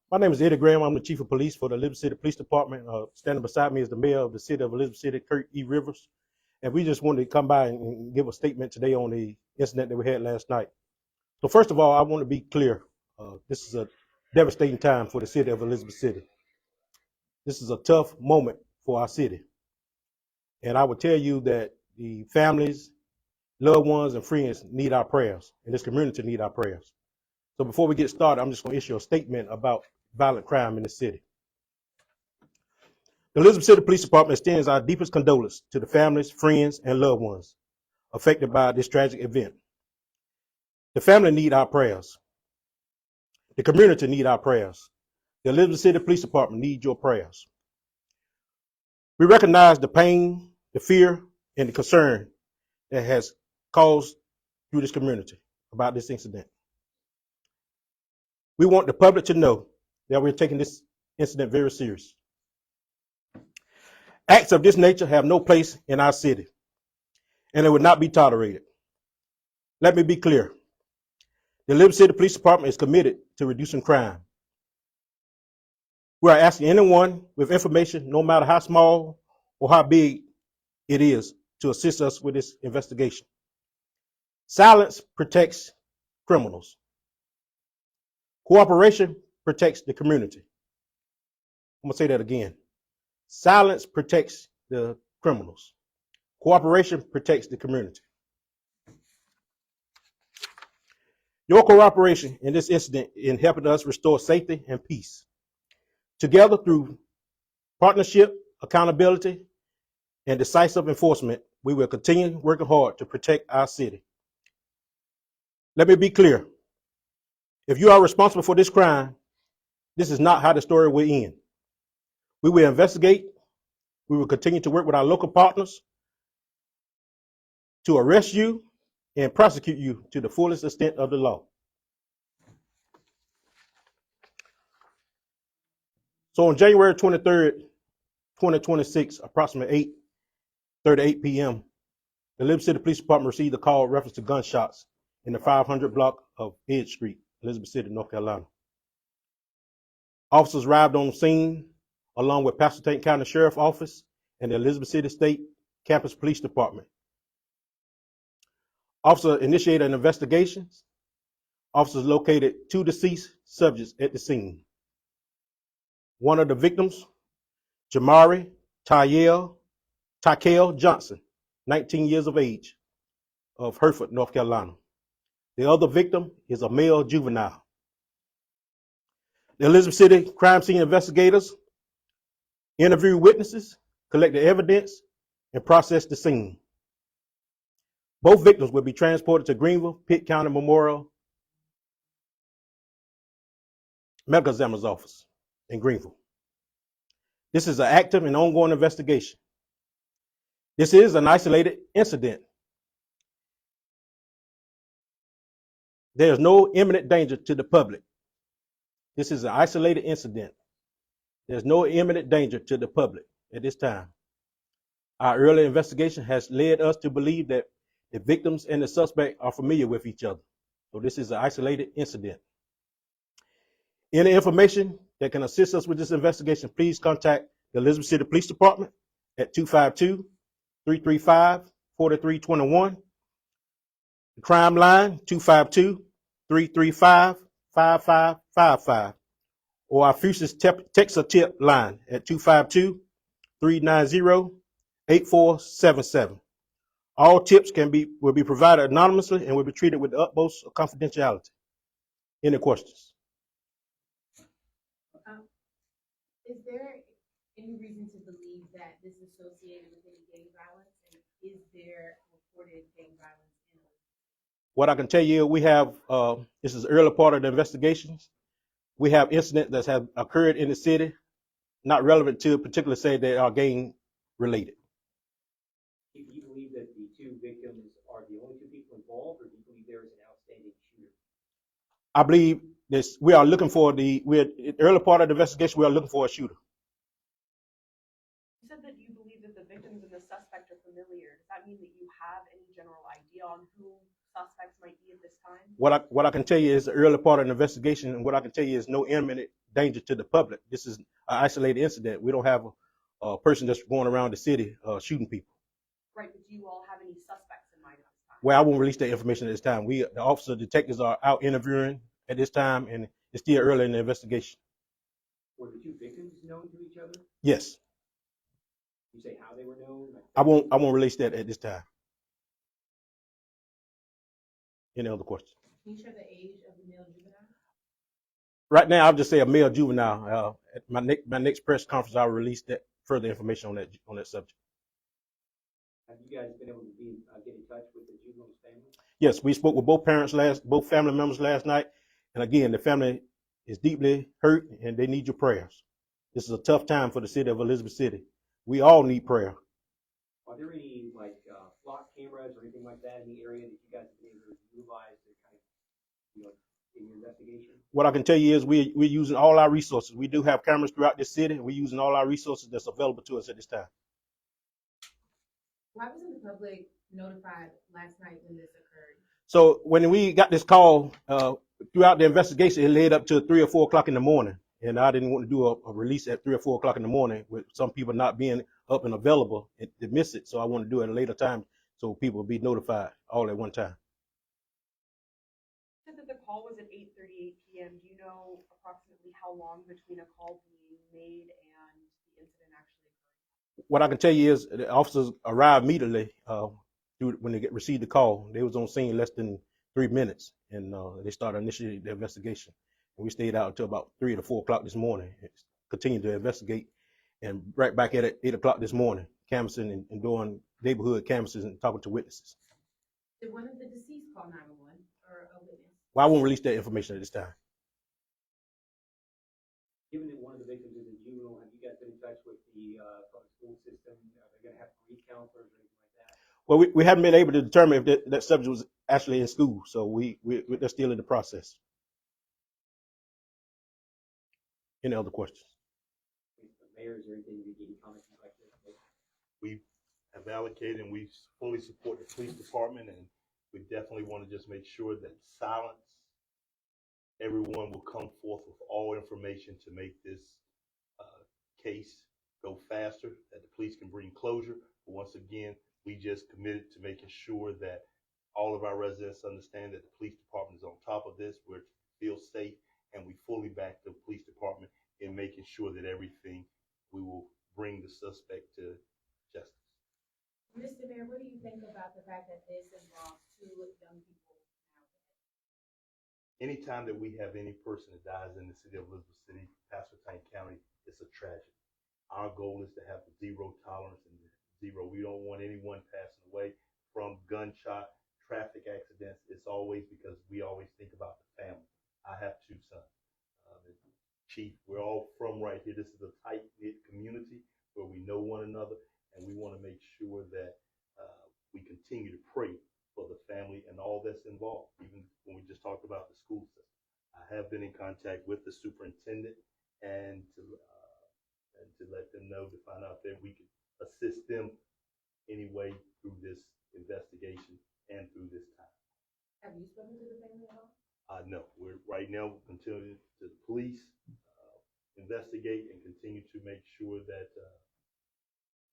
My name is Eddie Graham. I'm the Chief of Police for the Elizabeth City Police Department. Standing beside me is the Mayor of the City of Elizabeth City, Kurt E. Rivers. And we just wanted to come by and give a statement today on the incident that we had last night. So first of all, I want to be clear. This is a devastating time for the City of Elizabeth City. This is a tough moment for our city. And I would tell you that the families, loved ones, and friends need our prayers, and this community need our prayers. So before we get started, I'm just going to issue a statement about violent crime in the city. The Elizabeth City Police Department extends our deepest condolences to the families, friends, and loved ones affected by this tragic event. The family need our prayers. The community need our prayers. The Elizabeth City Police Department needs your prayers. We recognize the pain, the fear, and the concern that has caused through this community about this incident. We want the public to know that we're taking this incident very serious. Acts of this nature have no place in our city, and it would not be tolerated. Let me be clear. The Elizabeth City Police Department is committed to reducing crime. We are asking anyone with information, no matter how small or how big it is, to assist us with this investigation. Silence protects criminals. Cooperation protects the community. I'm going to say that again. Silence protects the criminals. Cooperation protects the community. Your cooperation in this incident in helping us restore safety and peace. Together, through partnership, accountability, and decisive enforcement, we will continue working hard to protect our city. Let me be clear. If you are responsible for this crime, this is not how the story will end. We will investigate. We will continue to work with our local partners to arrest you and prosecute you to the fullest extent of the law. So on January 23rd, 2026, approximately 8:38 p.m., the Elizabeth City Police Department received a call reference to gunshots in the 500 block of Edge Street, Elizabeth City, North Carolina. Officers arrived on the scene along with Pasquotank County Sheriff's Office and the Elizabeth City State Campus Police Department. Officers initiated an investigation. Officers located 2 deceased subjects at the scene. One of the victims, Jamari Tykel Johnson, 19 years of age, of Hereford, North Carolina. The other victim is a male juvenile. The Elizabeth City crime scene investigators interviewed witnesses, collected evidence, and processed the scene. Both victims will be transported to Greenville Pitt County Memorial Medical Examiner's Office in Greenville. This is an active and ongoing investigation. This is an isolated incident. There is no imminent danger to the public. This is an isolated incident. There's no imminent danger to the public at this time. Our early investigation has led us to believe that the victims and the suspect are familiar with each other. So this is an isolated incident. Any information that can assist us with this investigation, please contact the Elizabeth City Police Department at 252-335-4321. The crime line, 252-335-5555. Or our Fuses text or tip line at 252-390-8477. All tips will be provided anonymously and will be treated with the utmost confidentiality. Any questions? Is there any reason to believe that this is associated with any gang violence? And is there reported gang violence in it? What I can tell you, we have, this is the early part of the investigations. We have incidents that have occurred in the city, not relevant to particularly say they are gang related. Do you believe that the 2 victims are the only 2 people involved, or do you believe there is an outstanding shooter? I believe this. We are looking for we're in the early part of the investigation. We are looking for a shooter. You said that you believe that the victims and the suspect are familiar. Does that mean that you have any general idea on who suspects might be at this time? What I can tell you is the early part of the investigation, and what I can tell you is no imminent danger to the public. This is an isolated incident. We don't have a person that's going around the city shooting people. Right, but do you all have any suspects in mind at this time? Well, I won't release that information at this time. The officer detectives are out interviewing at this time, and it's still early in the investigation. Were the two victims known to each other? Yes, You say how they were known? Like, I won't release that at this time. Any other questions? Can you share the age of the male juvenile? Right now, I'll just say a male juvenile. At my next press conference, I'll release that further information on that subject. have you guys been able to get in touch with the juvenile's family? Yes, we spoke with both family members last night, and again, the family is deeply hurt, and they need your prayers. This is a tough time for the city of Elizabeth City. We all need prayer. Are there any like flock cameras or anything like that in the area that you guys have been able to utilize to kind of, in your investigation? What I can tell you is we're using all our resources. We do have cameras throughout this city, and we're using all our resources that's available to us at this time. Why wasn't the public notified last night when this occurred? So when we got this call, throughout the investigation, it led up to 3 or 4 o'clock in the morning. And I didn't want to do a release at 3 or 4 o'clock in the morning with some people not being up and available to miss it. So I want to do it at a later time so people will be notified all at one time. You said that the call was at 8:38 p.m. Do you know approximately how long between a call being made and the incident actually occurring? What I can tell you is the officers arrived immediately when they received the call. They was on scene less than 3 minutes, and they started initiating the investigation. And we stayed out until about 3 to 4 o'clock this morning, continued to investigate, and right back at it 8 o'clock this morning, canvassing and doing neighborhood canvasses and talking to witnesses. Did one of the deceased call 911 or a witness? Well, I won't release that information at this time. Given that one of the victims is a juvenile, have you guys been in touch with the public school system? Are they going to have police counselors or anything like that? Well, we haven't been able to determine if that subject was actually in school, so they're still in the process. Any other questions? Mayor, is there anything you can comment you'd like to make? We have allocated and we fully support the police department, and we definitely want to just make sure that silence, everyone will come forth with all information to make this case go faster, that the police can bring closure. But once again, we just committed to making sure that all of our residents understand that the police department is on top of this, we feel safe, and we fully back the police department in making sure that we will bring the suspect to justice. Mr. Mayor, what do you think about the fact that this involves 2 young people now dead? Anytime that we have any person that dies in the city of Elizabeth City, Pasquotank County, it's a tragedy. Our goal is to have zero tolerance and zero. We don't want anyone passing away from gunshot, traffic accidents. It's always because we always think about the family. I have 2 sons. Chief, we're all from right here. This is a tight-knit community where we know one another, and we want to make sure that we continue to pray for the family and all that's involved, even when we just talked about the school system. I have been in contact with the superintendent and to let them know, to find out that we can assist them anyway through this investigation and through this time. Have you spoken to the family at all? No, we're right now continuing to the police investigate and continue to make sure that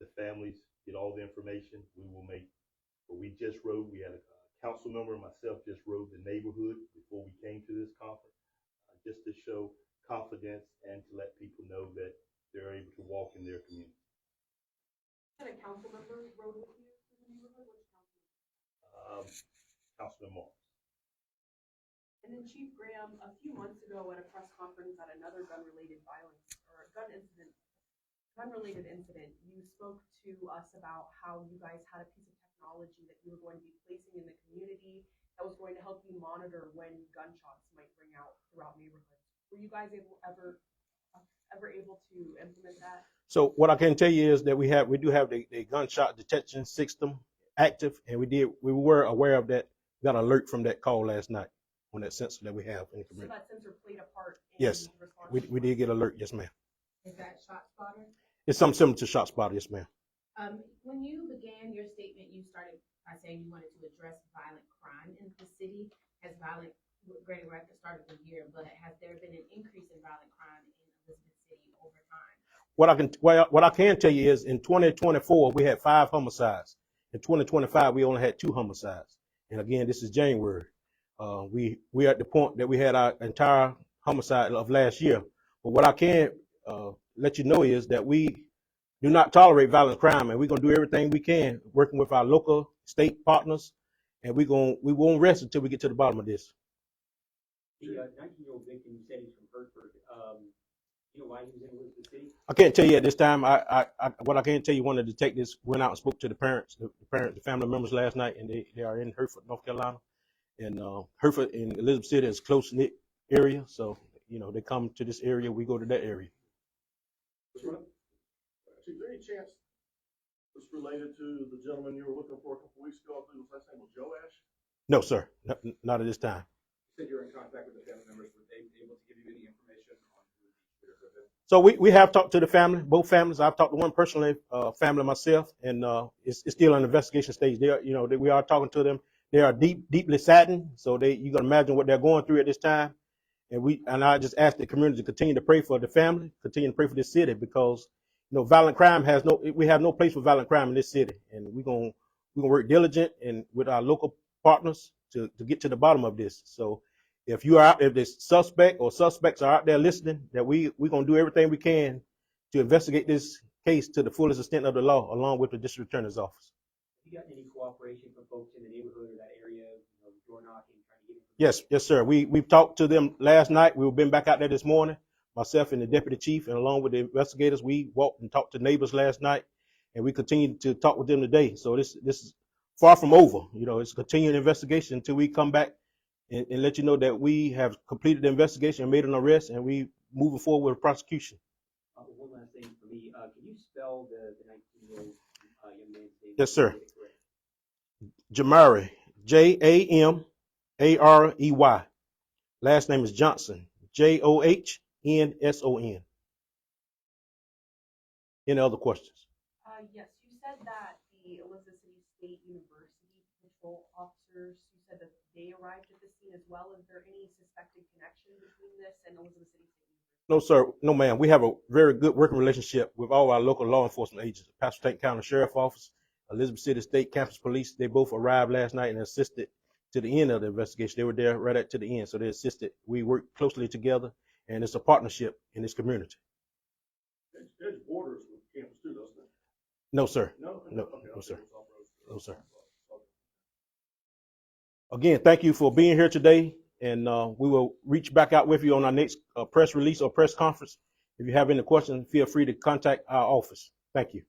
the families get all the information. We will make. But we just rode. We had a council member and myself just rode the neighborhood before we came to this conference, just to show confidence and to let people know that they're able to walk in their community. Had a council member rode with you to the neighborhood? Which council member? Councilman Moore. And then Chief Graham, a few months ago at a press conference at another gun-related incident, you spoke to us about how you guys had a piece of technology that you were going to be placing in the community that was going to help you monitor when gunshots might ring out throughout neighborhoods. Were you guys ever able to implement that? So what I can tell you is that we do have the gunshot detection system active, and we were aware of that. Got an alert from that call last night on that sensor that we have in the community. So that sensor played a part in Yes, response? we did get alert. Yes, ma'am. Is that ShotSpotter? It's something similar to ShotSpotter. Yes, ma'am. When you began your statement, you started by saying you wanted to address violent crime in the city. Has violent, granted we're at the start of the year, but has there been an increase in violent crime what I can tell you is in 2024 we had 5 homicides. In 2025 we only had 2 homicides. And again, this is January. We are at the point that we had our entire homicide of last year. But what I can let you know is that we do not tolerate violent crime, and we're gonna do everything we can, working with our local state partners, and we won't rest until we get to the bottom of this. The 19-year-old victim, you said he's from Hertford. You know why he was in Elizabeth City? I can't tell you at this time. What I can tell you, one of the detectives went out and spoke to the parents, the family members last night, and they are in Hertford, North Carolina, and Hertford and Elizabeth City is a close knit area, so they come to this area, we go to that area. Is there any chance it's related to the gentleman you were looking for a couple weeks ago? I think his last name was Joash. No, sir, not at this time. You said you're in contact with the family members. Were they able to give you any information on who the shooter could have been? So we have talked to the family, both families. I've talked to one personally, family myself, and it's still an investigation stage. We are talking to them. They are deeply saddened. So you can imagine what they're going through at this time. And I just ask the community to continue to pray for the family, continue to pray for this city, because violent crime we have no place for violent crime in this city, and we're gonna work diligent and with our local partners to get to the bottom of this. So if the suspect or suspects are out there listening, that we're gonna do everything we can to investigate this case to the fullest extent of the law, along with the district attorney's office. Have you gotten any cooperation from folks in the neighborhood or that area, door knocking, trying to get information? Yes, sir. We've talked to them last night. We've been back out there this morning. Myself and the deputy chief, and along with the investigators, we walked and talked to neighbors last night, and we continue to talk with them today. So this is far from over. It's a continuing investigation until we come back and let you know that we have completed the investigation and made an arrest, and we moving forward with prosecution. One last thing for me. Can you spell the 19-year-old young man's name? Yes, sir. Jamari, Jamarey. Last name is Johnson, John. Any other questions? Yes, you said that the Elizabeth City State University patrol officers, you said that they arrived at the scene as well. Is there any suspected connection between this and Elizabeth City State University? No, sir. No, ma'am. We have a very good working relationship with all our local law enforcement agents. Pasco County Sheriff Office, Elizabeth City State Campus Police. They both arrived last night and assisted to the end of the investigation. They were there right to the end, so they assisted. We work closely together, and it's a partnership in this community. There's borders with campus too, doesn't it? No, sir. No, No, okay, sir. No, sir. Again, thank you for being here today, and we will reach back out with you on our next press release or press conference. If you have any questions, feel free to contact our office. Thank you.